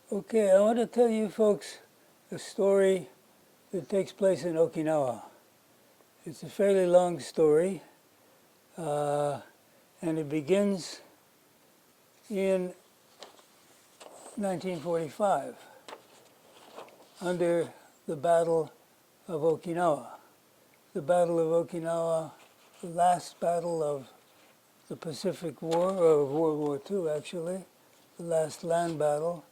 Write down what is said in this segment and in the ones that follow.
Okay, I want to tell you folks a story that takes place in Okinawa. It's a fairly long story, and it begins in 1945 under the Battle of Okinawa. The Battle of Okinawa, the last battle of the Pacific War, or World War II actually, the last land battle,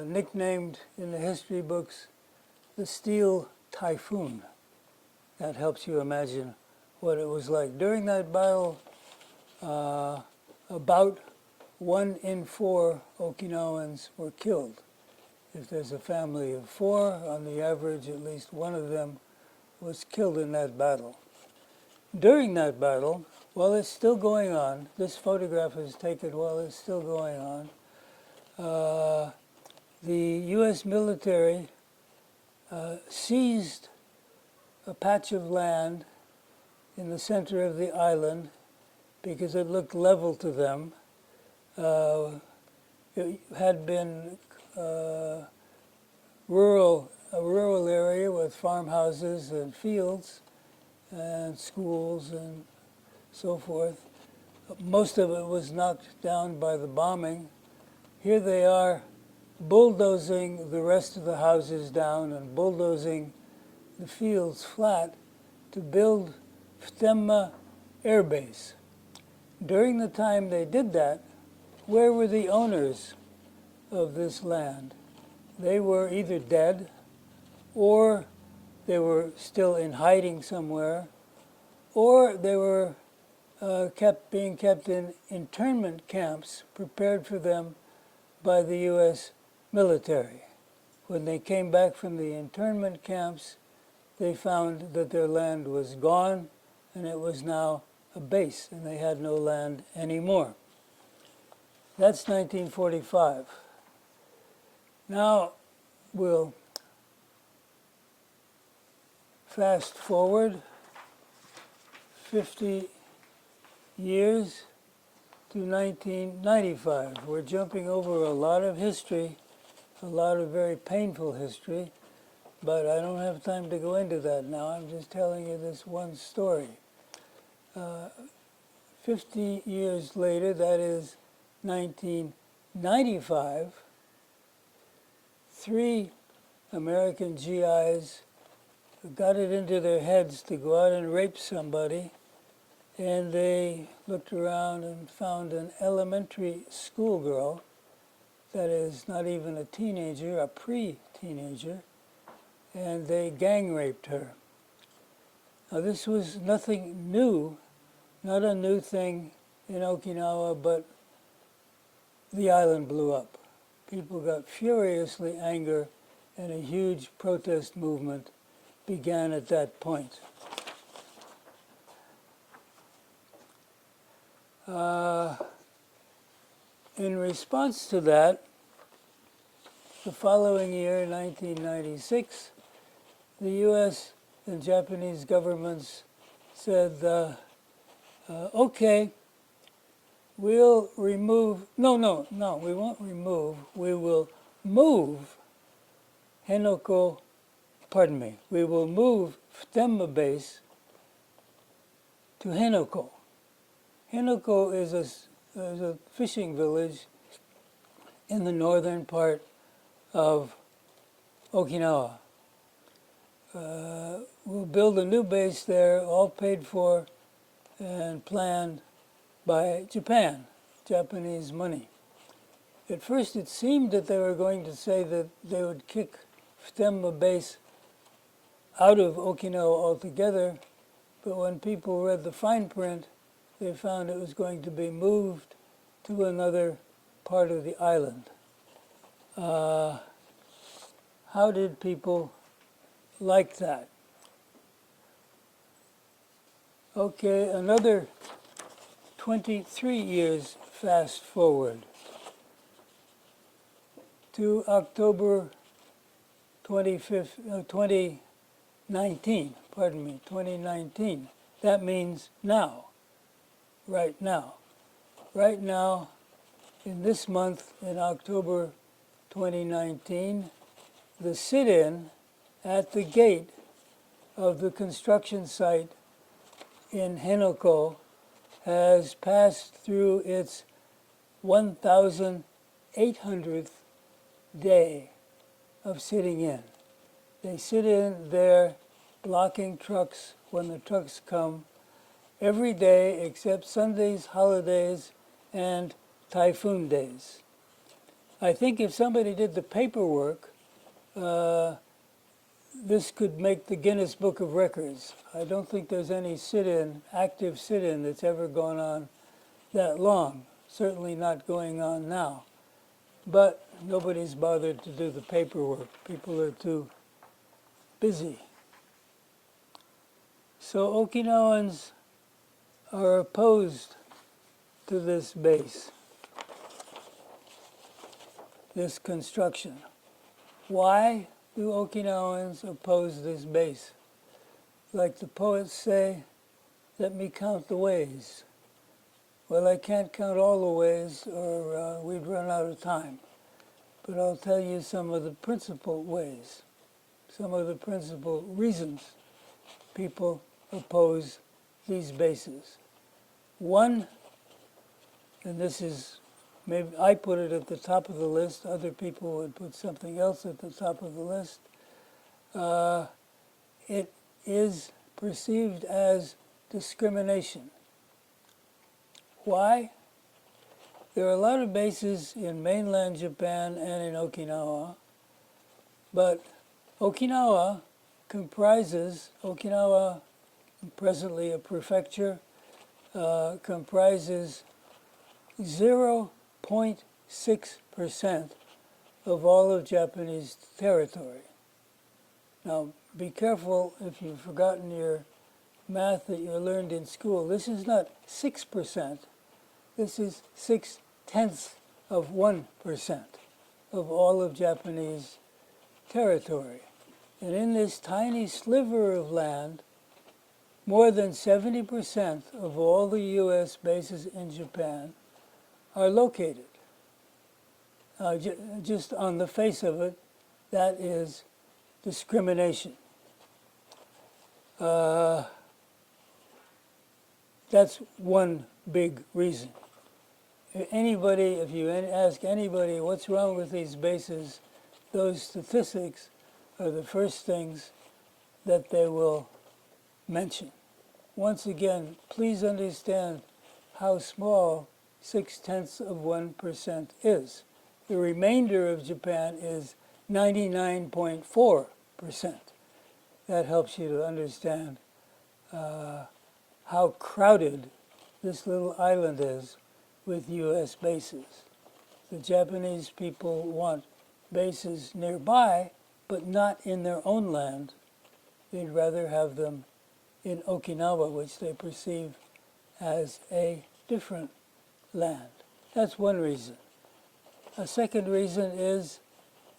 nicknamed in the history books the Steel Typhoon. That helps you imagine what it was like. During that battle, about 1 in 4 Okinawans were killed. If there's a family of 4, on the average, at least one of them was killed in that battle. During that battle, while it's still going on, this photograph is taken while it's still going on, the U.S. military seized a patch of land in the center of the island because it looked level to them. It had been a rural area with farmhouses and fields and schools and so forth. Most of it was knocked down by the bombing. Here they are bulldozing the rest of the houses down and bulldozing the fields flat to build Phtemma Air Base. During the time they did that, where were the owners of this land? They were either dead or they were still in hiding somewhere, or they were being kept in internment camps prepared for them by the U.S. military. When they came back from the internment camps, they found that their land was gone and it was now a base and they had no land anymore. That's 1945. Now we'll fast forward 50 years to 1995. We're jumping over a lot of history, a lot of very painful history, but I don't have time to go into that now. I'm just telling you this one story. 50 years later, that is 1995, 3 American GIs got it into their heads to go out and rape somebody, and they looked around and found an elementary school girl, that is not even a teenager, a pre-teenager, and they gang raped her. Now this was nothing new, not a new thing in Okinawa, but the island blew up. People got furiously angry and a huge protest movement began at that point. In response to that, the following year, 1996, the U.S. and Japanese governments said, okay, we'll remove, no, we won't remove, we will move we will move Phtemma Base to Henoko. Henoko is a fishing village in the northern part of Okinawa. We'll build a new base there, all paid for and planned by Japan, Japanese money. At first it seemed that they were going to say that they would kick Phtemma Base out of Okinawa altogether, but when people read the fine print, they found it was going to be moved to another part of the island. How did people like that? Okay, another 23 years fast forward to October 2019. That means now, right now. Right now, in this month, in October 2019, the sit-in at the gate of the construction site in Henoko has passed through its 1,800th day of sitting in. They sit in there blocking trucks when the trucks come every day except Sundays, holidays, and typhoon days. I think if somebody did the paperwork, this could make the Guinness Book of Records. I don't think there's any sit-in, active sit-in that's ever gone on that long. Certainly not going on now. But nobody's bothered to do the paperwork. People are too busy. So Okinawans are opposed to this base, this construction. Why do Okinawans oppose this base? Like the poets say, let me count the ways. Well, I can't count all the ways or we'd run out of time. But I'll tell you some of the principal ways, some of the principal reasons people oppose these bases. One, and this is, maybe I put it at the top of the list, other people would put something else at the top of the list. It is perceived as discrimination. Why? There are a lot of bases in mainland Japan and in Okinawa, but Okinawa, presently a prefecture, comprises 0.6% of all of Japanese territory. Now, be careful if you've forgotten your math that you learned in school. This is not 6%. This is 0.6% of all of Japanese territory. And in this tiny sliver of land, more than 70% of all the U.S. bases in Japan are located. Just on the face of it, that is discrimination. That's one big reason. If you ask anybody what's wrong with these bases, those statistics are the first things that they will mention. Once again, please understand how small 0.6% is. The remainder of Japan is 99.4%. That helps you to understand how crowded this little island is with U.S. bases. The Japanese people want bases nearby, but not in their own land. They'd rather have them in Okinawa, which they perceive as a different land. That's one reason. A second reason is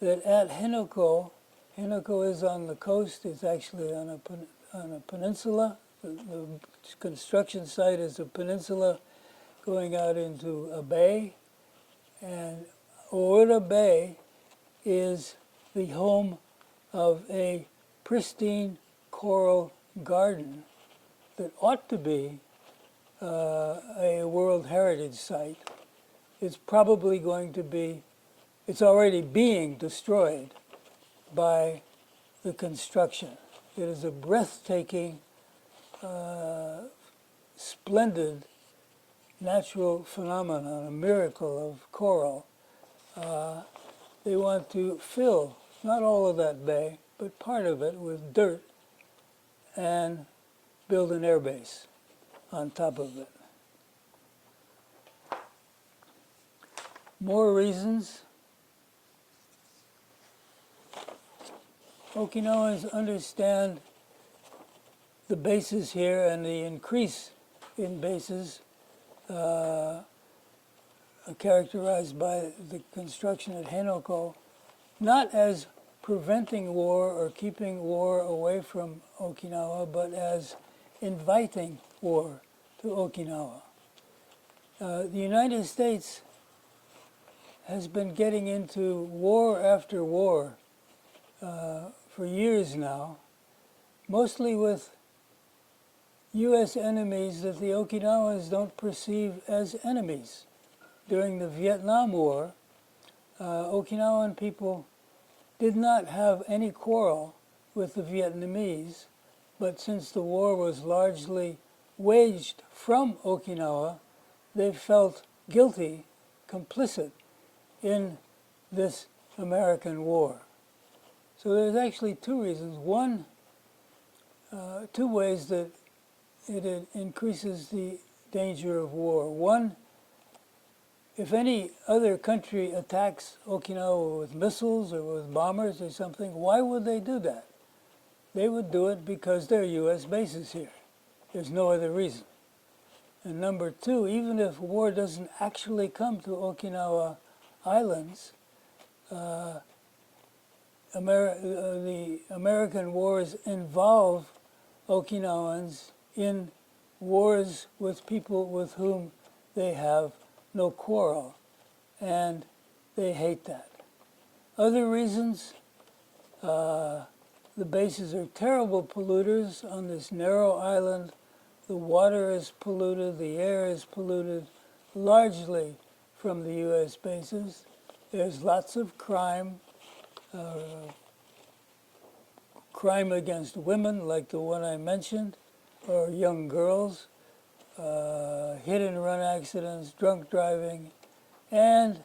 that at Henoko is on the coast. It's actually on a peninsula. The construction site is a peninsula going out into a bay. And Ora Bay is the home of a pristine coral garden that ought to be a World Heritage Site. It's probably going to be, it's already being destroyed by the construction. It is a breathtaking, splendid natural phenomenon, a miracle of coral. They want to fill, not all of that bay, but part of it with dirt and build an airbase on top of it. More reasons. Okinawans understand the bases here and the increase in bases characterized by the construction at Henoko, not as preventing war or keeping war away from Okinawa, but as inviting war to Okinawa. The United States has been getting into war after war for years now, mostly with U.S. enemies that the Okinawans don't perceive as enemies. During the Vietnam War, Okinawan people did not have any quarrel with the Vietnamese, but since the war was largely waged from Okinawa, they felt guilty, complicit in this American war. So there's actually two reasons. One, two ways that it increases the danger of war. One, if any other country attacks Okinawa with missiles or with bombers or something, why would they do that? They would do it because there are U.S. bases here. There's no other reason. And number two, even if war doesn't actually come to Okinawa Islands, the American wars involve Okinawans in wars with people with whom they have no quarrel, and they hate that. Other reasons, the bases are terrible polluters on this narrow island. The water is polluted, the air is polluted, largely from the U.S. bases. There's lots of crime, crime against women, like the one I mentioned, or young girls, hit-and-run accidents, drunk driving, and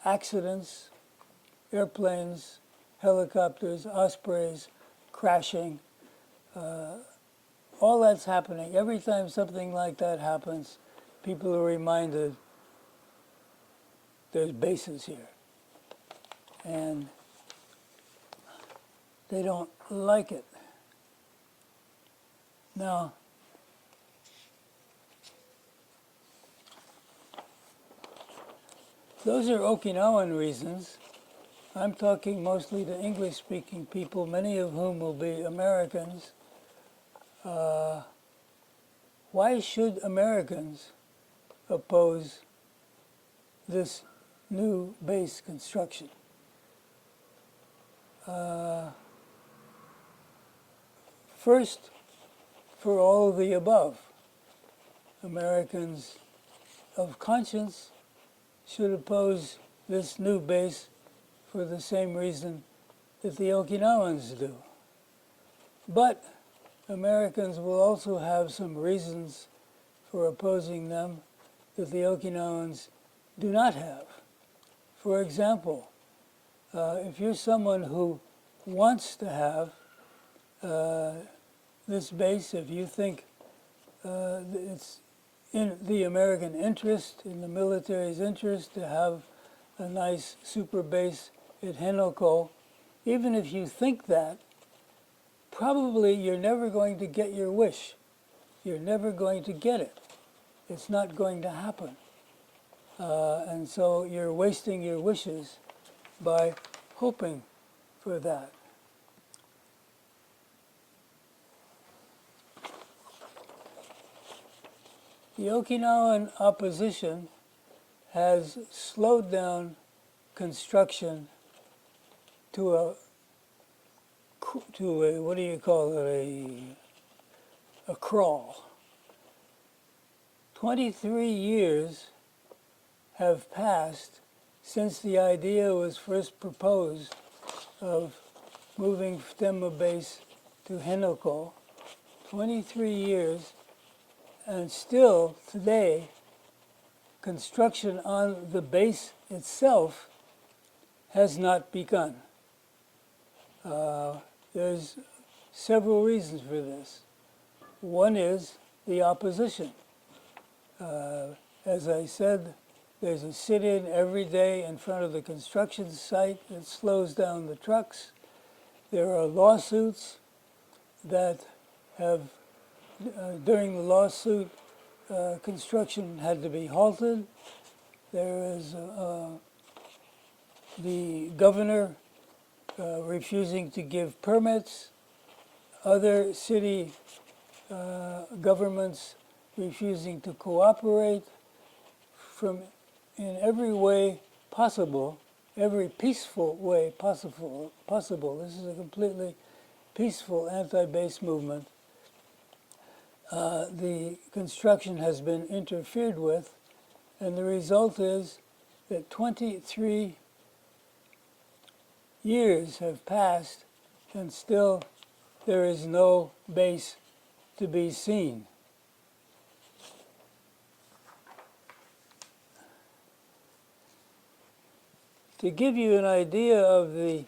accidents, airplanes, helicopters, ospreys, crashing. All that's happening. Every time something like that happens, people are reminded there's bases here. And they don't like it. Now, those are Okinawan reasons. I'm talking mostly to English-speaking people, many of whom will be Americans. Why should Americans oppose this new base construction? First, for all of the above, Americans of conscience should oppose this new base for the same reason that the Okinawans do. But Americans will also have some reasons for opposing them that the Okinawans do not have. For example, if you're someone who wants to have this base, if you think it's in the American interest, in the military's interest, to have a nice super base at Henoko, even if you think that, probably you're never going to get your wish. You're never going to get it. It's not going to happen. And so you're wasting your wishes by hoping for that. The Okinawan opposition has slowed down construction to a what do you call it, a crawl. 23 years have passed since the idea was first proposed of moving Futenma Base to Henoko. 23 years, and still today construction on the base itself has not begun. There's several reasons for this. One is the opposition. As I said, there's a sit-in every day in front of the construction site that slows down the trucks. There are lawsuits that have, during the lawsuit, construction had to be halted. There is the governor refusing to give permits, other city governments refusing to cooperate. From in every way possible, every peaceful way possible. This is a completely peaceful anti-base movement. The construction has been interfered with, and the result is that 23 years have passed and still there is no base to be seen. To give you an idea of the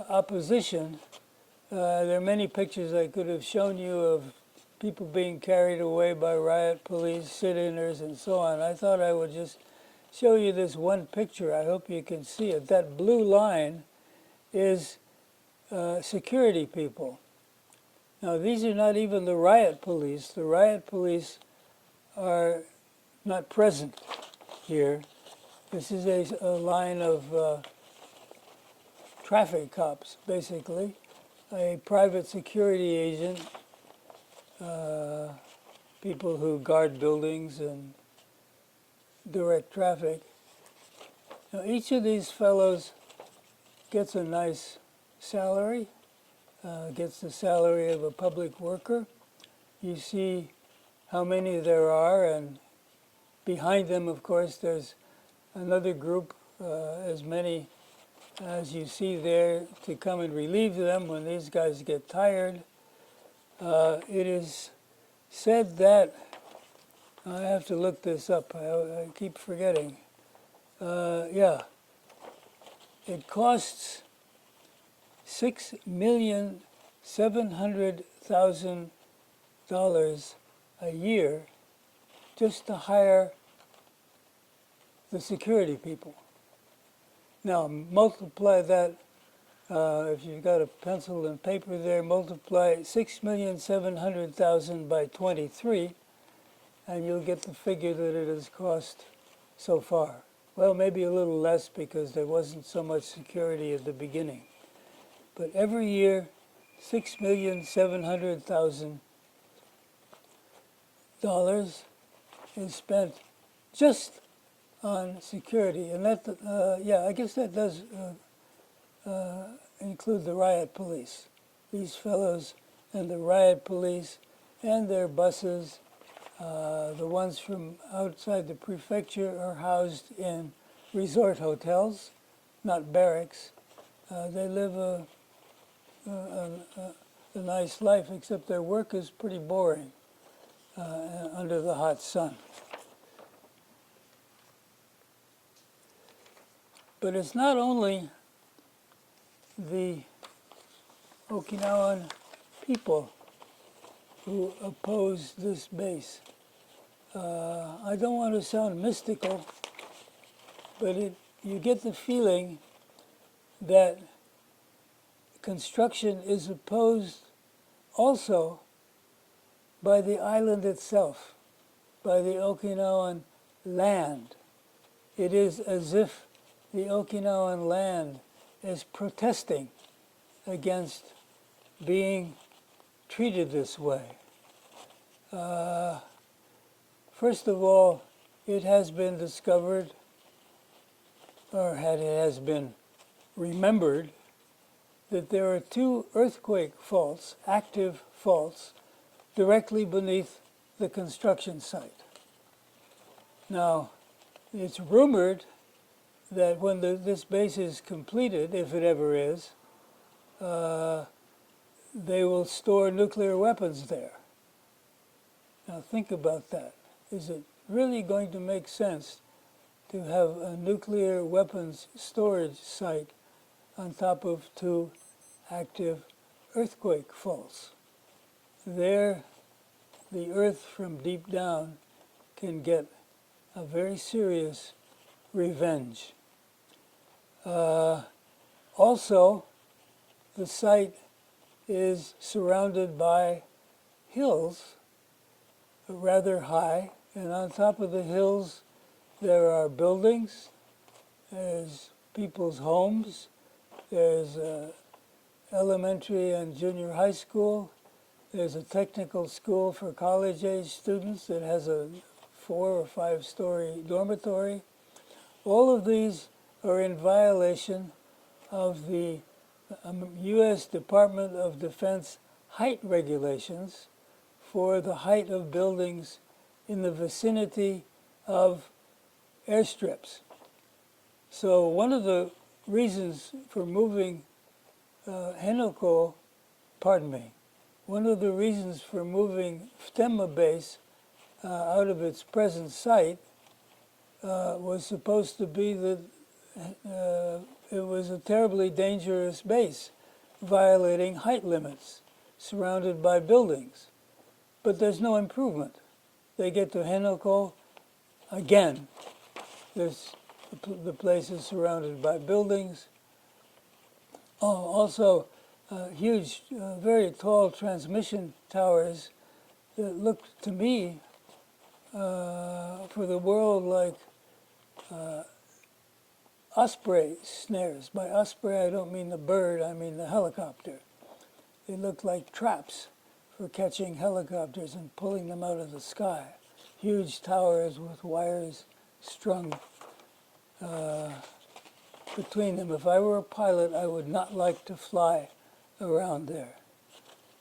opposition, there are many pictures I could have shown you of people being carried away by riot police, sit-inners, and so on. I thought I would just show you this one picture. I hope you can see it. That blue line is security people. Now, these are not even the riot police. The riot police are not present here. This is a line of traffic cops, basically, a private security agent, people who guard buildings and direct traffic. Now, each of these fellows gets a nice salary, gets the salary of a public worker. You see how many there are, and behind them, of course, there's another group, as many as you see there, to come and relieve them when these guys get tired. It is said that, I have to look this up, I keep forgetting. It costs $6,700,000 a year just to hire the security people. Now multiply that, if you've got a pencil and paper there, multiply 6,700,000 by 23, and you'll get the figure that it has cost so far. Well, maybe a little less because there wasn't so much security at the beginning. But every year, $6,700,000 is spent just on security, and that, I guess that does include the riot police. These fellows and the riot police and their buses, the ones from outside the prefecture, are housed in resort hotels, not barracks. They live a nice life, except their work is pretty boring under the hot sun. But it's not only the Okinawan people who oppose this base. I don't want to sound mystical, but you get the feeling that construction is opposed also by the island itself, by the Okinawan land. It is as if the Okinawan land is protesting against being treated this way. First of all, it has been discovered, or it has been remembered, that there are 2 earthquake faults, active faults, directly beneath the construction site. Now, it's rumored that when this base is completed, if it ever is, they will store nuclear weapons there. Now think about that. Is it really going to make sense to have a nuclear weapons storage site on top of 2 active earthquake faults? There, the earth from deep down can get a very serious revenge. Also, the site is surrounded by hills, rather high, and on top of the hills there are buildings, there's people's homes, there's elementary and junior high school. There's a technical school for college-age students that has a 4 or 5-story dormitory. All of these are in violation of the U.S. Department of Defense height regulations for the height of buildings in the vicinity of airstrips. So one of the reasons for moving one of the reasons for moving Phtemma Base out of its present site was supposed to be that it was a terribly dangerous base, violating height limits, surrounded by buildings. But there's no improvement. They get to Henoko, again, the place is surrounded by buildings. Also, huge, very tall transmission towers that look to me for the world like osprey snares. By osprey, I don't mean the bird, I mean the helicopter. They look like traps for catching helicopters and pulling them out of the sky. Huge towers with wires strung between them. If I were a pilot, I would not like to fly around there.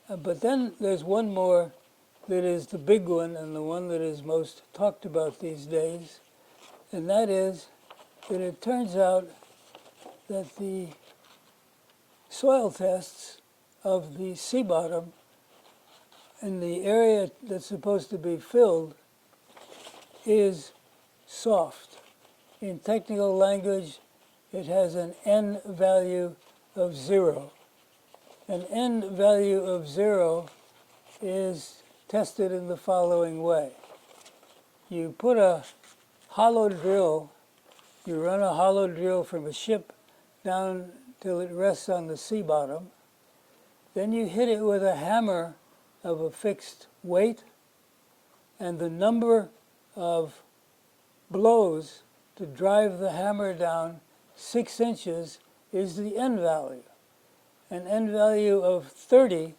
But then there's one more that is the big one and the one that is most talked about these days, and that is that it turns out that the soil tests of the sea bottom in the area that's supposed to be filled is soft. In technical language, it has an N value of 0. An N value of 0 is tested in the following way. You put a hollow drill, you run a hollow drill from a ship down till it rests on the sea bottom. Then you hit it with a hammer of a fixed weight, and the number of blows to drive the hammer down 6 inches is the N value. An N value of 30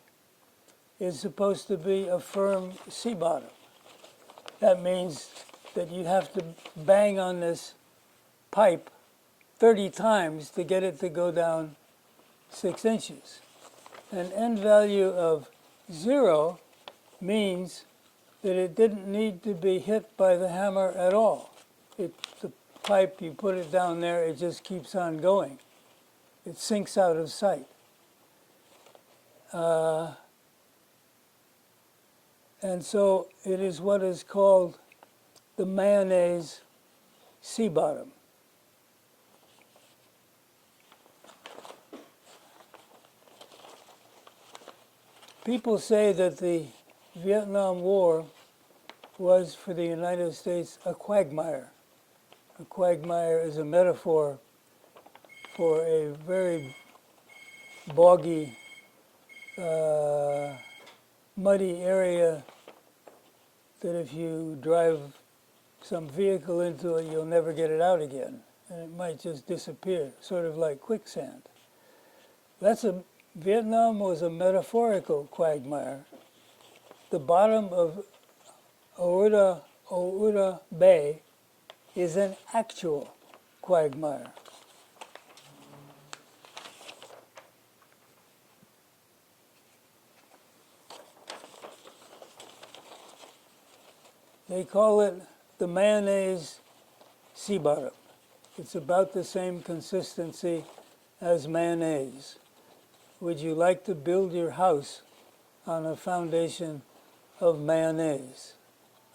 is supposed to be a firm sea bottom. That means that you have to bang on this pipe 30 times to get it to go down 6 inches. An N value of 0 means that it didn't need to be hit by the hammer at all. The pipe, you put it down there, it just keeps on going. It sinks out of sight. And so it is what is called the mayonnaise sea bottom. People say that the Vietnam War was for the United States a quagmire. A quagmire is a metaphor for a very boggy, muddy area that if you drive some vehicle into it, you'll never get it out again. And it might just disappear, sort of like quicksand. Vietnam was a metaphorical quagmire. The bottom of Oura Bay is an actual quagmire. They call it the mayonnaise sea bottom. It's about the same consistency as mayonnaise. Would you like to build your house on a foundation of mayonnaise?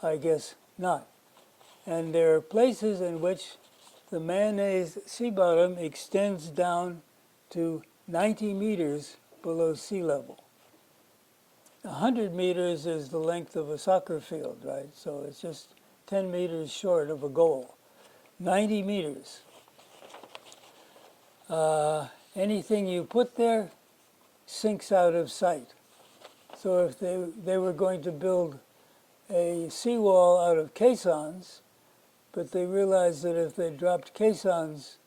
I guess not. And there are places in which the mayonnaise sea bottom extends down to 90 meters below sea level. 100 meters is the length of a soccer field, right? So it's just 10 meters short of a goal. 90 meters. Anything you put there sinks out of sight. So if they were going to build a seawall out of caissons, but they realized that if they dropped caissons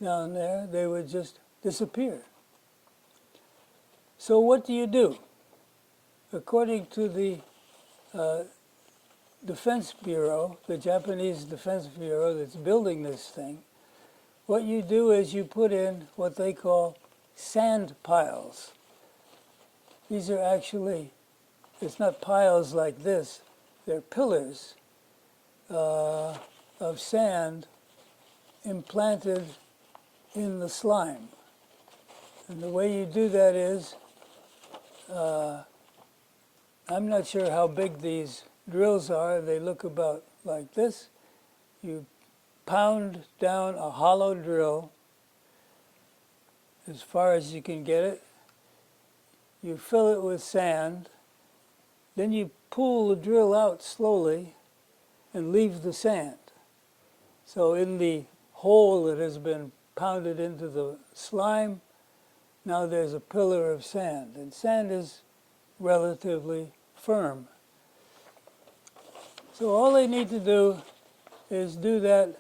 down there, they would just disappear. So what do you do? According to the Defense Bureau, the Japanese Defense Bureau that's building this thing, what you do is you put in what they call sand piles. These are actually, it's not piles like this, they're pillars of sand implanted in the slime. And the way you do that is, I'm not sure how big these drills are. They look about like this. You pound down a hollow drill as far as you can get it. You fill it with sand. Then you pull the drill out slowly and leave the sand. So in the hole that has been pounded into the slime, now there's a pillar of sand. And sand is relatively firm. So all they need to do is do that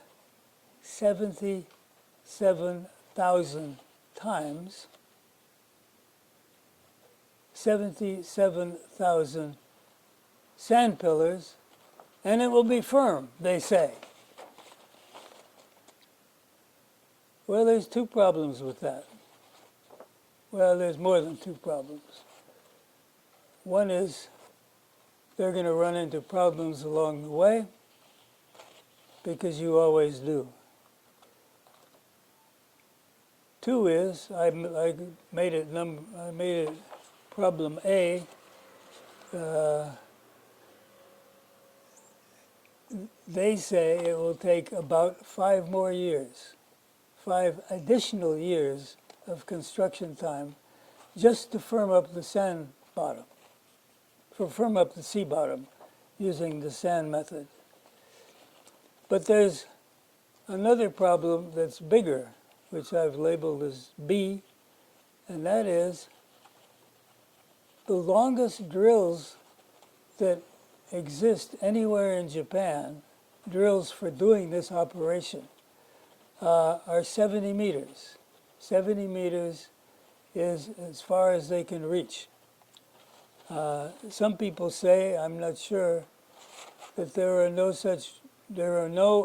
77,000 times, 77,000 sand pillars, and it will be firm, they say. Well, there's two problems with that. Well, there's more than two problems. One is they're going to run into problems along the way, because you always do. Two is, I made it problem A. They say it will take about 5 more years, 5 additional years of construction time just to firm up the sand bottom, firm up the sea bottom using the sand method. But there's another problem that's bigger, which I've labeled as B, and that is the longest drills that exist anywhere in Japan, drills for doing this operation, are 70 meters. 70 meters is as far as they can reach. Some people say, I'm not sure, that there are no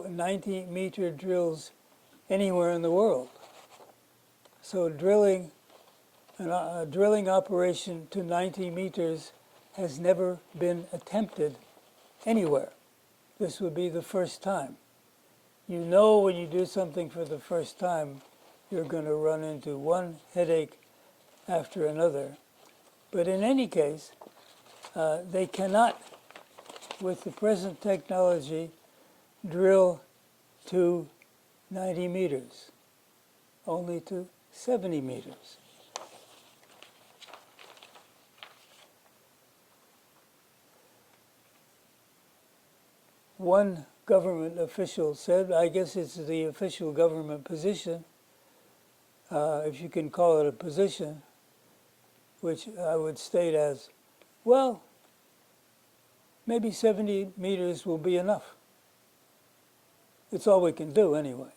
90-meter drills anywhere in the world. So a drilling operation to 90 meters has never been attempted anywhere. This would be the first time. You know when you do something for the first time, you're going to run into one headache after another. But in any case, they cannot, with the present technology, drill to 90 meters, only to 70 meters. One government official said, I guess it's the official government position, if you can call it a position, which I would state as, well, maybe 70 meters will be enough. It's all we can do anyway.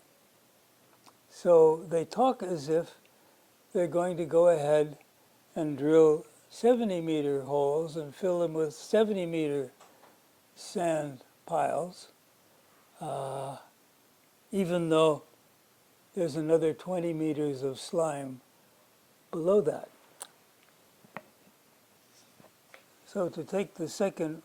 So they talk as if they're going to go ahead and drill 70-meter holes and fill them with 70-meter sand piles, even though there's another 20 meters of slime below that. So to take the second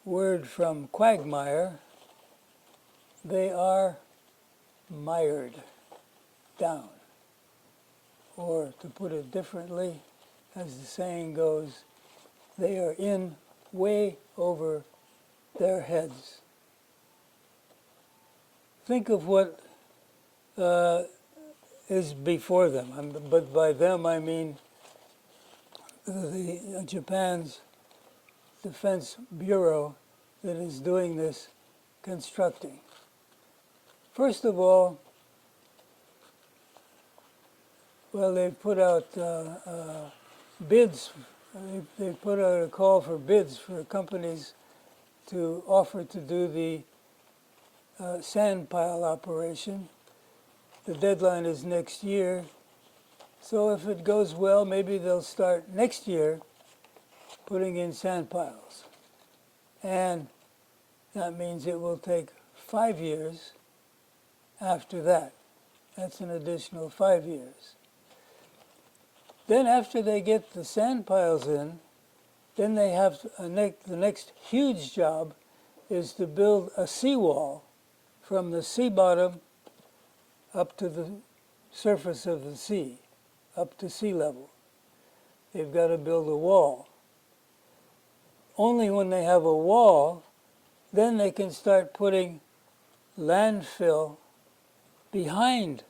word from Quagmire, they are mired down. Or to put it differently, as the saying goes, they are in way over their heads. Think of what is before them. But by them I mean the Japan's Defense Bureau that is doing this constructing. First of all, well, they've put out bids. They put out a call for bids for companies to offer to do the sand pile operation. The deadline is next year. So if it goes well, maybe they'll start next year putting in sand piles. And that means it will take 5 years after that. That's an additional 5 years. Then after they get the sand piles in, then they have the next huge job is to build a seawall from the sea bottom up to the surface of the sea, up to sea level. They've got to build a wall. Only when they have a wall, then they can start putting landfill behind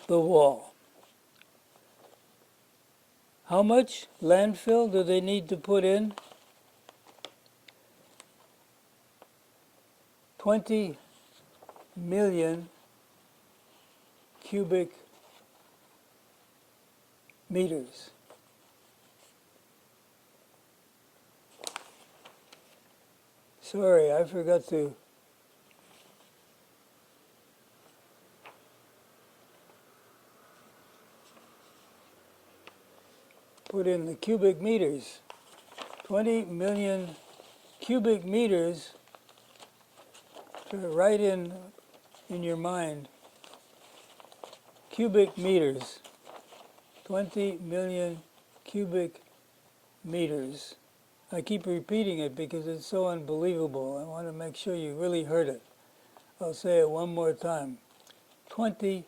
the wall. How much landfill do they need to put in? 20 million cubic meters. Sorry, I forgot to put in the cubic meters. 20 million cubic meters. Write in your mind. Cubic meters. 20 million cubic meters. I keep repeating it because it's so unbelievable. I want to make sure you really heard it. I'll say it one more time. 20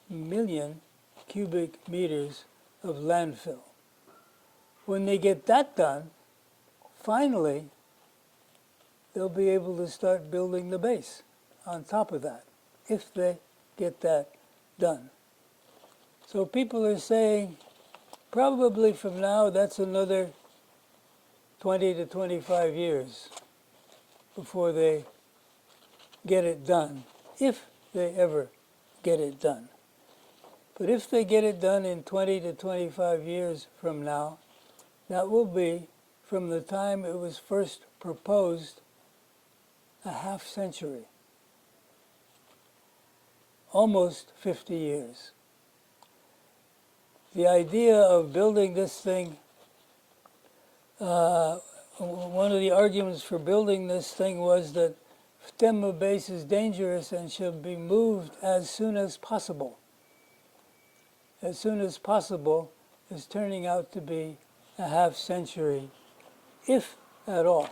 million cubic meters of landfill. When they get that done, finally, they'll be able to start building the base on top of that, if they get that done. So people are saying, probably from now, that's another 20 to 25 years before they get it done, if they ever get it done. But if they get it done in 20 to 25 years from now, that will be from the time it was first proposed, a half century, almost 50 years. The idea of building this thing, one of the arguments for building this thing was that Temma base is dangerous and should be moved as soon as possible. As soon as possible is turning out to be a half century, if at all.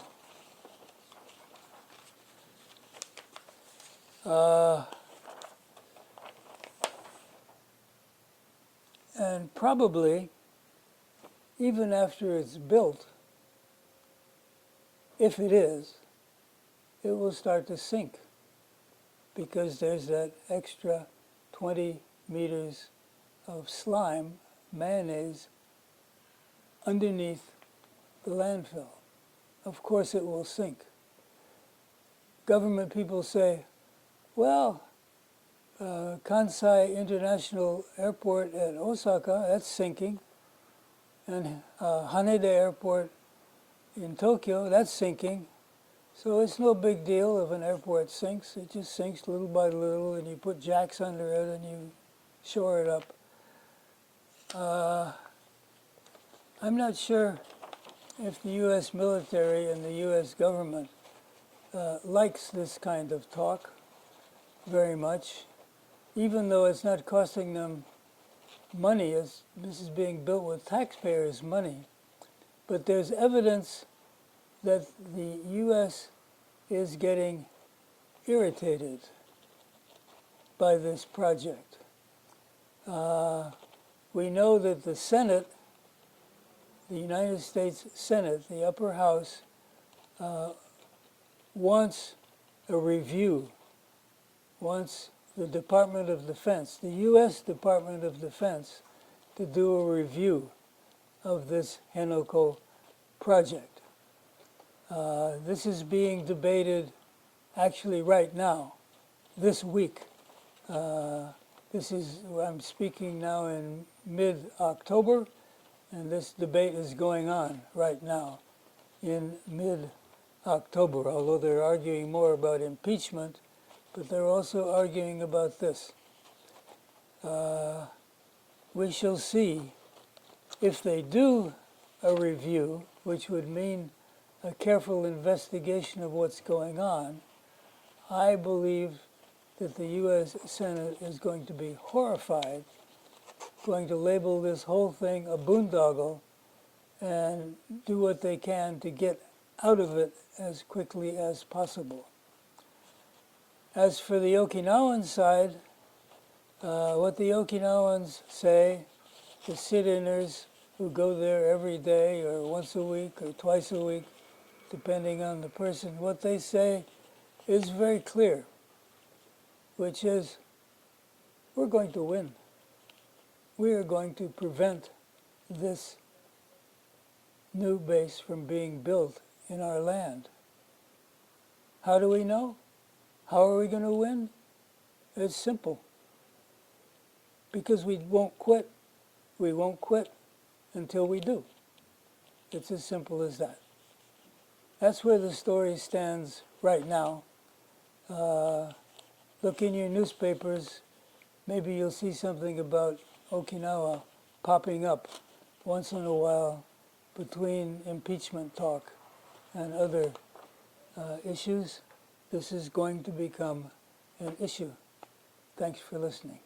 And probably, even after it's built, if it is, it will start to sink because there's that extra 20 meters of slime, mayonnaise, underneath the landfill. Of course it will sink. Government people say, well, Kansai International Airport at Osaka, that's sinking. And Haneda Airport in Tokyo, that's sinking. So it's no big deal if an airport sinks. It just sinks little by little, and you put jacks under it and you shore it up. I'm not sure if the U.S. military and the U.S. government likes this kind of talk very much, even though it's not costing them money. This is being built with taxpayers' money. But there's evidence that the U.S. is getting irritated by this project. We know that the Senate, the United States Senate, the upper house, wants a review, wants the Department of Defense, the U.S. Department of Defense, to do a review of this Henoko project. This is being debated actually right now, this week. I'm speaking now in mid-October, and this debate is going on right now in mid-October, although they're arguing more about impeachment, but they're also arguing about this. We shall see if they do a review, which would mean a careful investigation of what's going on. I believe that the U.S. Senate is going to be horrified, going to label this whole thing a boondoggle, and do what they can to get out of it as quickly as possible. As for the Okinawan side, what the Okinawans say, the sit-inners who go there every day or once a week or twice a week, depending on the person, what they say is very clear, which is, we're going to win. We are going to prevent this new base from being built in our land. How do we know? How are we going to win? It's simple. Because we won't quit. We won't quit until we do. It's as simple as that. That's where the story stands right now. Look in your newspapers. Maybe you'll see something about Okinawa popping up once in a while between impeachment talk and other issues. This is going to become an issue. Thanks for listening.